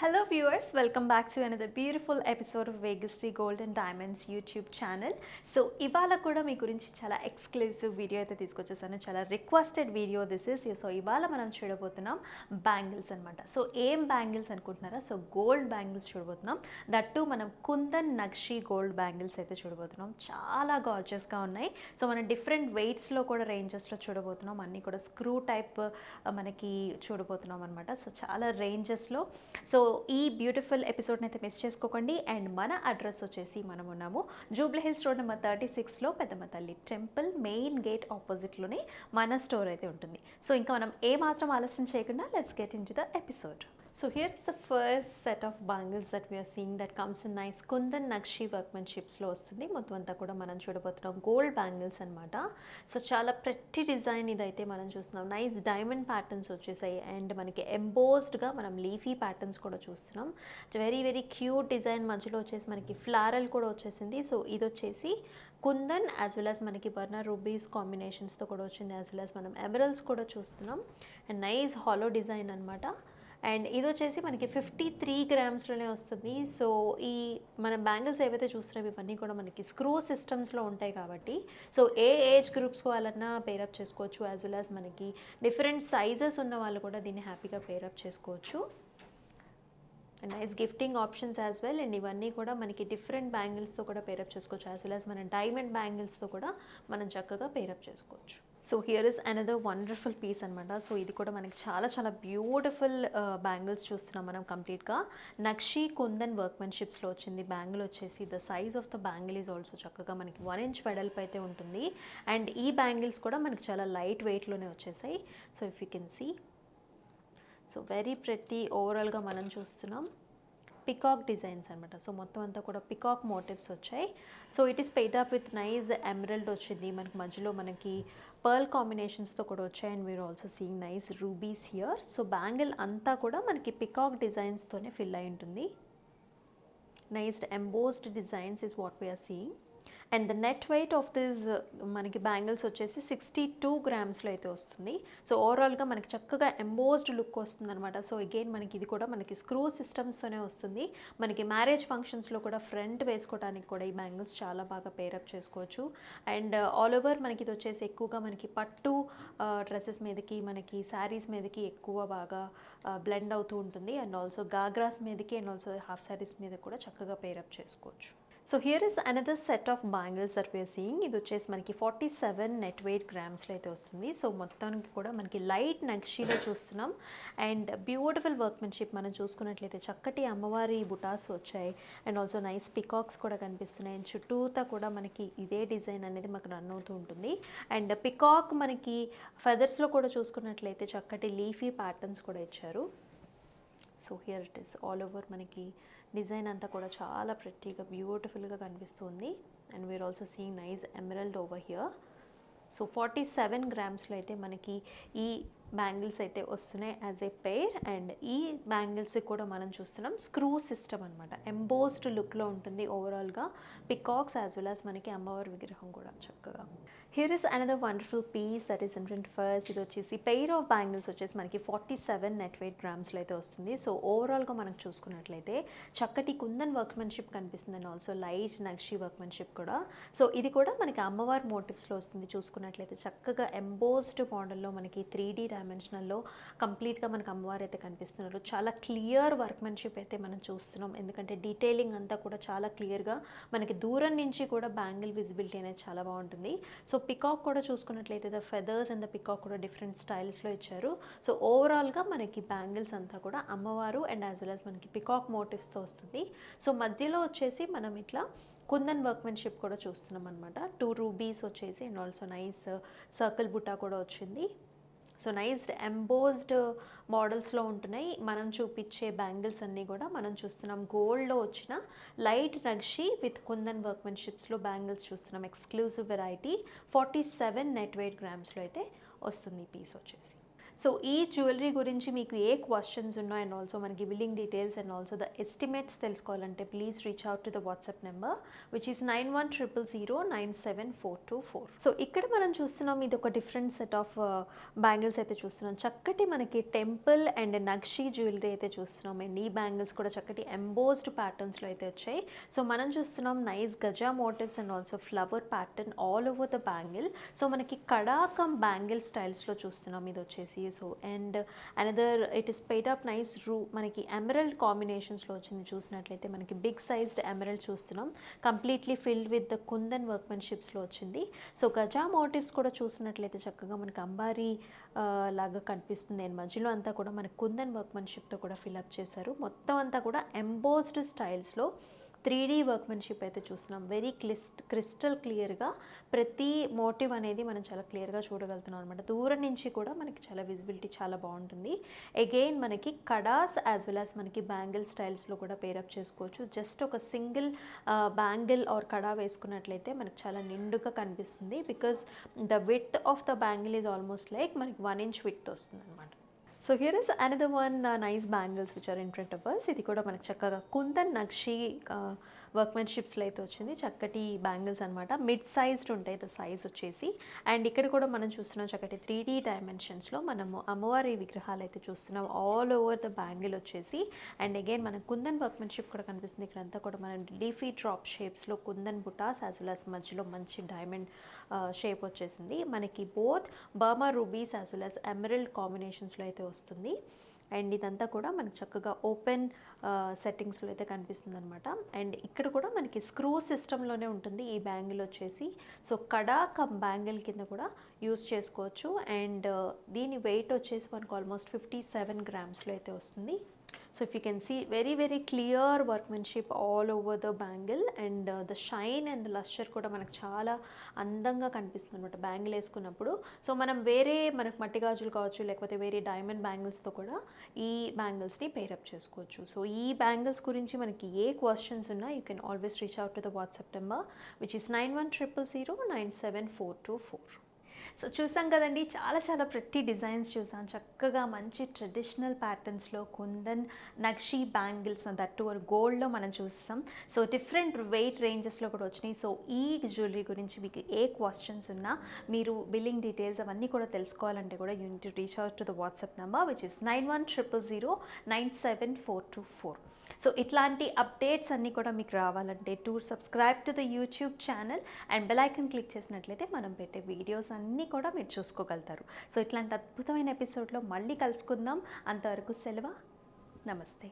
Hello viewers, welcome back to another beautiful episode of Vegasty Gold and Diamonds YouTube channel. So ఇవాళ కూడా మీ గురించి చాలా exclusive video అయితే తీసుకొచ్చేసాను. చాలా requested video this is. So ఇవాళ మనం చూడబోతున్నాం బ్యాంగిల్స్ అనమాట. సో ఏం బ్యాంగిల్స్ అనుకుంటున్నారా? సో గోల్డ్ బ్యాంగిల్స్ చూడబోతున్నాం. దట్టు మనం కుందన్ నక్షి గోల్డ్ బ్యాంగిల్స్ అయితే చూడబోతున్నాం. చాలా గార్జియస్గా ఉన్నాయి. సో మనం డిఫరెంట్ వెయిట్స్లో కూడా రేంజెస్లో చూడబోతున్నాం. అన్నీ కూడా స్క్రూ టైప్ మనకి చూడబోతున్నాం అనమాట. సో చాలా రేంజెస్లో. సో ఈ బ్యూటిఫుల్ ఎపిసోడ్ని అయితే మిస్ చేసుకోకండి. అండ్ మన అడ్రస్ వచ్చేసి మనం ఉన్నాము జూబ్లీ హిల్స్ రోడ్ నెంబర్ 36లో పెద్దమ్మ తల్లి టెంపుల్ మెయిన్ గేట్ ఆపోజిట్లోనే మన స్టోర్ అయితే ఉంటుంది. సో ఇంకా మనం ఏమాత్రం ఆలస్యం చేయకుండా let's get in to the episode. So here is the first set of bangles that we are seeing that comes in nice Kundan Nakshi workmanships-లో వస్తుంది. మొత్తం అంతా కూడా మనం చూడబోతున్నాం గోల్డ్ బ్యాంగిల్స్ అనమాట. సో చాలా ప్రతి డిజైన్ ఇదైతే మనం చూస్తున్నాం. నైస్ డైమండ్ ప్యాటర్న్స్ వచ్చేసాయి అండ్ మనకి ఎంబోస్డ్గా మనం లీఫీ ప్యాటర్న్స్ కూడా చూస్తున్నాం. వెరీ వెరీ క్యూట్ డిజైన్ మధ్యలో వచ్చేసి మనకి ఫ్లారల్ కూడా వచ్చేసింది. సో ఇది వచ్చేసి కుందన్ యాజ్ వెల్ యాజ్ మనకి బర్నర్ రూబీస్ కాంబినేషన్స్తో కూడా వచ్చింది. యాజ్ వెల్ యాజ్ మనం ఎమరల్స్ కూడా చూస్తున్నాం. అండ్ నైస్ హాలో డిజైన్ అనమాట. అండ్ ఇది వచ్చేసి మనకి 53 గ్రామ్స్లోనే వస్తుంది. సో ఈ మన బ్యాంగిల్స్ ఏవైతే చూస్తున్నాం ఇవన్నీ కూడా మనకి స్క్రూ సిస్టమ్స్లో ఉంటాయి కాబట్టి సో ఏ ఏజ్ గ్రూప్స్ వాళ్ళన్నా పేరప్ చేసుకోవచ్చు. యాజ్ వెల్ యాజ్ మనకి డిఫరెంట్ సైజెస్ ఉన్న వాళ్ళు కూడా దీన్ని హ్యాపీగా పేరప్ చేసుకోవచ్చు. And nice gifting options as well. And ఇవన్నీ కూడా మనకి డిఫరెంట్ బ్యాంగిల్స్తో కూడా పేరప్ చేసుకోవచ్చు. యాజ్ వెల్ యాజ్ మన డైమండ్ బ్యాంగిల్స్తో కూడా మనం చక్కగా పేరప్ చేసుకోవచ్చు. So here is another wonderful piece అనమాట. సో ఇది కూడా మనకి చాలా చాలా బ్యూటిఫుల్ బ్యాంగిల్స్ చూస్తున్నాం మనం కంప్లీట్గా. నక్షి కుందన్ వర్క్మెన్షిప్స్లో వచ్చింది. బ్యాంగిల్ వచ్చేసి the size of the bangle is also చక్కగా మనకి 1 ఇంచ్ వెడల్పు అయితే ఉంటుంది. అండ్ ఈ బ్యాంగిల్స్ కూడా మనకి చాలా లైట్ వెయిట్లోనే వచ్చేసాయి. So if you can see so very pretty ఓవరాల్గా మనం చూస్తున్నాం పికాక్ డిజైన్స్ అనమాట. సో మొత్తం అంతా కూడా పికాక్ మోటివ్స్ వచ్చాయి. So it is paired up with nice emerald వచ్చింది. మనకి మధ్యలో మనకి పర్ల్ కాంబినేషన్స్తో కూడా వచ్చాయి. And we are also seeing nice rubies here. So bangle అంతా కూడా మనకి పికాక్ డిజైన్స్తోనే ఫిల్ అయి ఉంటుంది. Nice embossed designs is what we are seeing. And the net weight of this మనకి బ్యాంగిల్స్ వచ్చేసి 62 గ్రామ్స్లో అయితే వస్తుంది. సో ఓవరాల్గా మనకి చక్కగా ఎంబోస్డ్ లుక్ వస్తుంది అనమాట. సో అగైన్ మనకి ఇది కూడా మనకి స్క్రూ సిస్టమ్స్తోనే వస్తుంది. మనకి మ్యారేజ్ ఫంక్షన్స్లో కూడా ఫ్రంట్ వేసుకోవడానికి కూడా ఈ బ్యాంగిల్స్ చాలా బాగా పేరప్ చేసుకోవచ్చు. అండ్ ఆల్ ఓవర్ మనకి ఇది వచ్చేసి ఎక్కువగా మనకి పట్టు డ్రెస్సెస్ మీదకి మనకి శారీస్ మీదకి ఎక్కువ బాగా బ్లెండ్ అవుతూ ఉంటుంది. అండ్ ఆల్సో గాగ్రాస్ మీదకి అండ్ ఆల్సో హాఫ్ శారీస్ మీద కూడా చక్కగా పేరప్ చేసుకోవచ్చు. So here is another set of bangles that we are seeing. ఇది వచ్చేసి మనకి 47 నెట్ వెయిట్ గ్రామ్స్లో అయితే వస్తుంది. సో మొత్తానికి కూడా మనకి లైట్ నక్షీలో చూస్తున్నాం. అండ్ బ్యూటిఫుల్ వర్క్మెన్షిప్ మనం చూసుకున్నట్లయితే చక్కటి అమ్మవారి బుటాస్ వచ్చాయి. అండ్ ఆల్సో నైస్ పికాక్స్ కూడా కనిపిస్తున్నాయి. అండ్ చుట్టూతా కూడా మనకి ఇదే డిజైన్ అనేది మాకు రన్ అవుతూ ఉంటుంది. అండ్ పికాక్ మనకి ఫెదర్స్లో కూడా చూసుకున్నట్లయితే చక్కటి లీఫీ ప్యాటర్న్స్ కూడా ఇచ్చారు. So here it is all over మనకి డిజైన్ అంతా కూడా చాలా ప్రెట్టీగా బ్యూటిఫుల్గా కనిపిస్తుంది. And we are also seeing nice emerald over here. So 47 గ్రామ్స్లో అయితే మనకి ఈ బ్యాంగిల్స్ అయితే వస్తున్నాయి యాజ్ ఏ పెయిర్. అండ్ ఈ బ్యాంగిల్స్ కూడా మనం చూస్తున్నాం స్క్రూ సిస్టమ్ అనమాట. ఎంబోస్డ్ లుక్లో ఉంటుంది ఓవరాల్గా. పికాక్స్ యాజ్ వెల్ యాజ్ మనకి అమ్మవారి విగ్రహం కూడా చక్కగా. Here is another wonderful peace that is in front first. ఇది వచ్చేసి పెయిర్ ఆఫ్ బ్యాంగిల్స్ వచ్చేసి మనకి 47 నెట్ వెయిట్ గ్రామ్స్లో అయితే వస్తుంది. సో ఓవరాల్గా మనం చూసుకున్నట్లయితే చక్కటి కుందన్ వర్క్మెన్షిప్ కనిపిస్తుంది. And also light nakshi workmanship కూడా. సో ఇది కూడా మనకి అమ్మవారి మోటివ్స్లో వస్తుంది. చూసుకున్నట్లయితే చక్కగా ఎంబోస్డ్ మోడల్లో మనకి 3D డైమెన్షనల్లో కంప్లీట్గా మనకు అమ్మవారు అయితే కనిపిస్తున్నారు. చాలా క్లియర్ వర్క్మెన్షిప్ అయితే మనం చూస్తున్నాం. ఎందుకంటే డీటెయిలింగ్ అంతా కూడా చాలా క్లియర్గా మనకి దూరం నుంచి కూడా బ్యాంగిల్ విజిబిలిటీ అనేది చాలా బాగుంటుంది. సో పికాక్ కూడా చూసుకున్నట్లయితే the feathers and the peacock కూడా డిఫరెంట్ స్టైల్స్లో ఇచ్చారు. సో ఓవరాల్గా మనకి బ్యాంగిల్స్ అంతా కూడా అమ్మవారు అండ్ యాజ్ వెల్ యాజ్ మనకి పికాక్ మోటివ్స్తో వస్తుంది. సో మధ్యలో వచ్చేసి మనం ఇట్లా కుందన్ వర్క్మెన్షిప్ కూడా చూస్తున్నాం అనమాట. 2 రూబీస్ వచ్చేసి and also nice circle Butta కూడా వచ్చింది. సో నైస్ ఎంబోస్డ్ మోడల్స్లో ఉంటున్నాయి. మనం చూపించే బ్యాంగిల్స్ అన్నీ కూడా మనం చూస్తున్నాం గోల్డ్లో వచ్చిన లైట్ నక్షి విత్ కుందన్ వర్క్మెన్షిప్స్లో బ్యాంగిల్స్ చూస్తున్నాం. ఎక్స్క్లూజివ్ వెరైటీ 47 నెట్ వెయిట్ గ్రామ్స్లో అయితే వస్తుంది ఈ పీస్ వచ్చేసి. సో ఈ జ్యువెలరీ గురించి మీకు ఏ క్వశ్చన్స్ ఉన్నాయో అండ్ ఆల్సో మనకి billing details and also the estimates తెలుసుకోవాలంటే please reach out to the WhatsApp number which is 9100097424. So ఇక్కడ మనం చూస్తున్నాం ఇది ఒక డిఫరెంట్ సెట్ ఆఫ్ బ్యాంగిల్స్ అయితే చూస్తున్నాం. చక్కటి మనకి టెంపుల్ అండ్ నక్షి జ్యువెలరీ అయితే చూస్తున్నాం అండ్ ఈ బ్యాంగిల్స్ కూడా చక్కటి ఎంబోస్డ్ ప్యాటర్న్స్లో అయితే వచ్చాయి. సో మనం చూస్తున్నాం నైస్ గజా motifs and also flower pattern all over the bangle. So మనకి కడాకం బ్యాంగిల్ స్టైల్స్లో చూస్తున్నాం ఇది వచ్చేసి. So and another it is paired up nice మనకి ఎమరల్డ్ కాంబినేషన్స్లో వచ్చింది. చూసినట్లయితే మనకి బిగ్ సైజ్డ్ ఎమరల్డ్ చూస్తున్నాం, completely filled with the kundan వర్క్మెన్షిప్స్లో వచ్చింది. సో గజా మోటివ్స్ కూడా చూసినట్లయితే చక్కగా మనకి అంబారీ లాగా కనిపిస్తుంది అండ్ మధ్యలో అంతా కూడా మనకి కుందన్ వర్క్మెన్షిప్తో కూడా ఫిల్అప్ చేశారు. మొత్తం అంతా కూడా ఎంబోస్డ్ స్టైల్స్లో 3D వర్క్మెన్షిప్ అయితే చూస్తున్నాం. వెరీ క్రిస్టల్ క్లియర్గా ప్రతి మోటివ్ అనేది మనం చాలా క్లియర్గా చూడగలుగుతున్నాం అనమాట. దూరం నుంచి కూడా మనకి చాలా విజిబిలిటీ చాలా బాగుంటుంది. అగైన్ మనకి కడాస్ యాజ్ వెల్ యాజ్ మనకి బ్యాంగిల్ స్టైల్స్లో కూడా పేరప్ చేసుకోవచ్చు. జస్ట్ ఒక సింగిల్ బ్యాంగిల్ ఆర్ కడా వేసుకున్నట్లయితే మనకి చాలా నిండుగా కనిపిస్తుంది. Because the width of the bangle is almost like మనకి 1 inch విడ్త్ వస్తుంది అనమాట. So here is another one nice bangles which are in front of us. ఇది కూడా మనకి చక్కగా కుందన్ నక్షి వర్క్మెన్షిప్స్లో అయితే వచ్చింది. చక్కటి బ్యాంగిల్స్ అనమాట. మిడ్ సైజ్డ్ ఉంటాయి ద సైజ్ వచ్చేసి. అండ్ ఇక్కడ కూడా మనం చూస్తున్నాం చక్కటి 3D డైమెన్షన్స్లో మనము అమ్మవారి విగ్రహాలు అయితే చూస్తున్నాం ఆల్ ఓవర్ ద బ్యాంగిల్ వచ్చేసి. అండ్ అగైన్ మన కుందన్ వర్క్మెన్షిప్ కూడా కనిపిస్తుంది. ఇక్కడంతా కూడా మనం లీఫీ డ్రాప్ షేప్స్లో కుందన్ బుటాస్ యాజ్ వెల్ యాజ్ మధ్యలో మంచి డైమండ్ షేప్ వచ్చేసింది. మనకి both Burma rubies as well as emerald కాంబినేషన్స్లో అయితే వస్తుంది. అండ్ ఇదంతా కూడా మనకి చక్కగా ఓపెన్ సెట్టింగ్స్లో అయితే కనిపిస్తుంది అనమాట. అండ్ ఇక్కడ కూడా మనకి స్క్రూ సిస్టంలోనే ఉంటుంది ఈ బ్యాంగిల్ వచ్చేసి. సో కడా కమ్ బ్యాంగిల్ కింద కూడా యూస్ చేసుకోవచ్చు. అండ్ దీని వెయిట్ వచ్చేసి మనకు ఆల్మోస్ట్ 57 grams అయితే వస్తుంది. So if you can see very clear workmanship all over the bangle and the shine and the lustre కూడా మనకు చాలా అందంగా కనిపిస్తుంది అనమాట బ్యాంగిల్ వేసుకున్నప్పుడు. సో మనం మనకు మట్టి గాజులు కావచ్చు లేకపోతే వేరే డైమండ్ బ్యాంగిల్స్తో కూడా ఈ బ్యాంగిల్స్ని పేరప్ చేసుకోవచ్చు. సో ఈ బ్యాంగిల్స్ గురించి మనకి ఏ క్వశ్చన్స్ ఉన్నా you can always reach out to the WhatsApp number which is 9100097424. So చూసాం కదండి, చాలా ప్రతి డిజైన్స్ చూసాం. చక్కగా మంచి ట్రెడిషనల్ ప్యాటర్న్స్లో కుందన్ నక్షి బ్యాంగిల్స్ దట్టు గోల్డ్లో మనం చూస్తాం. సో డిఫరెంట్ వెయిట్ రేంజెస్లో కూడా వచ్చినాయి. సో ఈ జ్యువెలరీ గురించి మీకు ఏ క్వశ్చన్స్ ఉన్నా మీరు బిల్లింగ్ డీటెయిల్స్ అవన్నీ కూడా తెలుసుకోవాలంటే కూడా you need to reach out to the WhatsApp number which is 9100097424. So ఇట్లాంటి అప్డేట్స్ అన్నీ కూడా మీకు రావాలంటే to subscribe to the YouTube channel and bell icon click చేసినట్లయితే మనం పెట్టే వీడియోస్ అన్నీ కూడా మీరు చూసుకోగలుగుతారు. సో ఇట్లాంటి అద్భుతమైన ఎపిసోడ్లో మళ్ళీ కలుసుకుందాం. అంతవరకు సెలవు. నమస్తే.